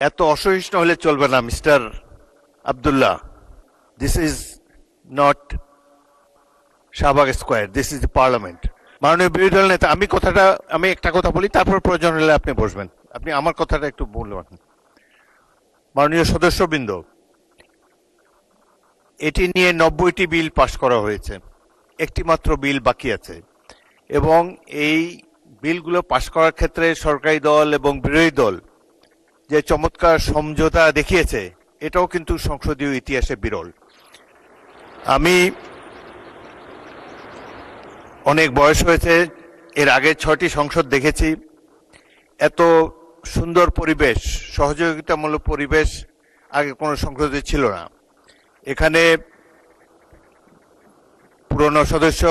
এত অসহিষ্ণু হলে চলবে না mister Abdullah. This is not Shahbag square, this is the parliament. মাননীয় বিরোধী দল নেতা, আমি একটা কথা বলি, তারপর প্রয়োজন হলে আপনি বসবেন। আপনি আমার কথাটা একটু বলবেন। মাননীয় সদস্যবৃন্দ, এটি নিয়ে 90টি বিল পাশ করা হয়েছে, একটি মাত্র বিল বাকি আছে, এবং এই বিলগুলো পাশ করার ক্ষেত্রে সরকারি দল এবং বিরোধী দল যে চমৎকার সমঝোতা দেখিয়েছে, এটাও কিন্তু সংসদীয় ইতিহাসে বিরল। আমি অনেক বয়স হয়েছে, এর আগে 6টি সংসদ দেখেছি। এত সুন্দর পরিবেশ, সহযোগিতামূলক পরিবেশ আগে কোনো সংসদে ছিল না। এখানে পুরনো সদস্য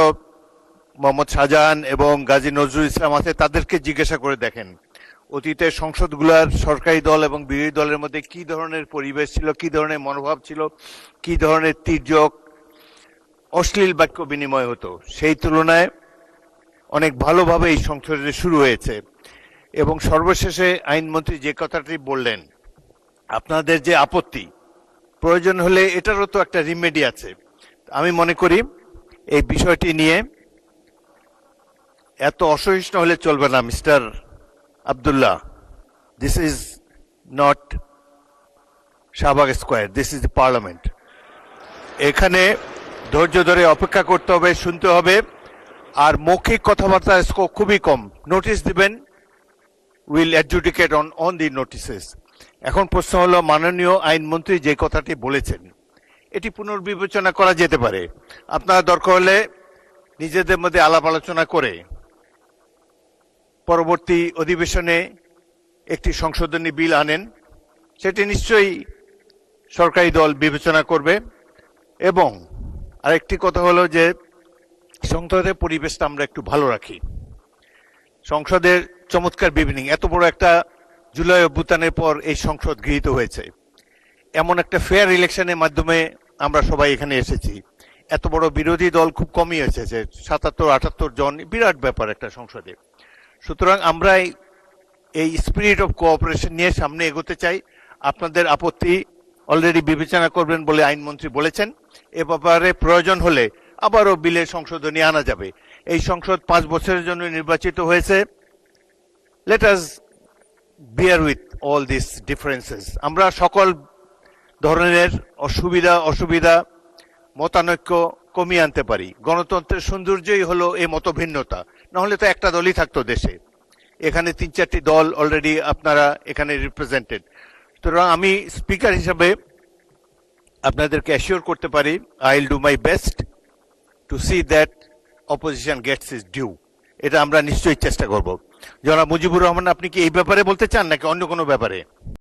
মোহাম্মদ শাহজাহান এবং গাজী নজরুল ইসলাম আছে, তাদেরকে জিজ্ঞাসা করে দেখেন অতীতের সংসদগুলোর সরকারি দল এবং বিরোধী দলের মধ্যে কি ধরনের পরিবেশ ছিল, কি ধরনের মনোভাব ছিল, কি ধরনের তির্যক অশ্লীল বাক্য বিনিময় হতো। সেই তুলনায় অনেক ভালোভাবে এই সংসদে শুরু হয়েছে। এবং সর্বশেষে আইনমন্ত্রী যে কথাটি বললেন, আপনাদের যে আপত্তি, প্রয়োজন হলে এটারও তো একটা রিমেডি আছে। আমি মনে করি এই বিষয়টি নিয়ে এত অসহিষ্ণু হলে চলবে না mister Abdullah. This is not Shahbag square, this is the parliament. এখানে ধৈর্য ধরে অপেক্ষা করতে হবে, শুনতে হবে, আর মৌখিক কথাবার্তার স্কোপ খুবই কম। নোটিশ দিবেন, will adjudicate on the notices. এখন প্রশ্ন হলো, মাননীয় আইনমন্ত্রী যে কথাটি বলেছেন এটি পুনর্বিবেচনা করা যেতে পারে। আপনারা দরকার হলে নিজেদের মধ্যে আলাপ আলোচনা করে পরবর্তী অধিবেশনে একটি সংশোধনী বিল আনেন, সেটি নিশ্চয়ই সরকারি দল বিবেচনা করবে। এবং আরেকটি কথা হলো যে সংসদের পরিবেশটা আমরা একটু ভালো রাখি। সংসদের চমৎকার বিবিনিং, এত বড় একটা জুলাই অভ্যুত্থানের পর এই সংসদ গৃহীত হয়েছে, এমন একটা ফেয়ার ইলেকশনের মাধ্যমে আমরা সবাই এখানে এসেছি। এত বড় বিরোধী দল খুব কমই এসেছে, 77-78 জন, বিরাট ব্যাপার একটা সংসদে। সুতরাং আমরা এই স্পিরিট অফ কোঅপারেশন নিয়ে সামনে এগোতে চাই। আপনাদের আপত্তি অলরেডি বিবেচনা করবেন বলে আইনমন্ত্রী বলেছেন। এ ব্যাপারে প্রয়োজন হলে আবারও বিলের সংশোধনী আনা যাবে। এই সংসদ 5 বছরের জন্য নির্বাচিত হয়েছে। Let us beer with all this differences. আমরা সকল ধরনের অসুবিধা মতানৈক্য কমিয়ে আনতে পারি। গণতন্ত্রের সৌন্দর্যই হলো এই মতভিন্নতা, না হলে তো একটা দলই থাকতো দেশে। এখানে 3-4টি দল অলরেডি আপনারা এখানে রিপ্রেজেন্টেড। সুতরাং আমি স্পিকার হিসাবে আপনাদেরকে অ্যাসিওর করতে পারি, I will do my best to see that opposition gets is due. এটা আমরা নিশ্চয়ই চেষ্টা করব। জনাব মুজিবুর রহমান, আপনি কি এই ব্যাপারে বলতে চান নাকি অন্য কোনো ব্যাপারে?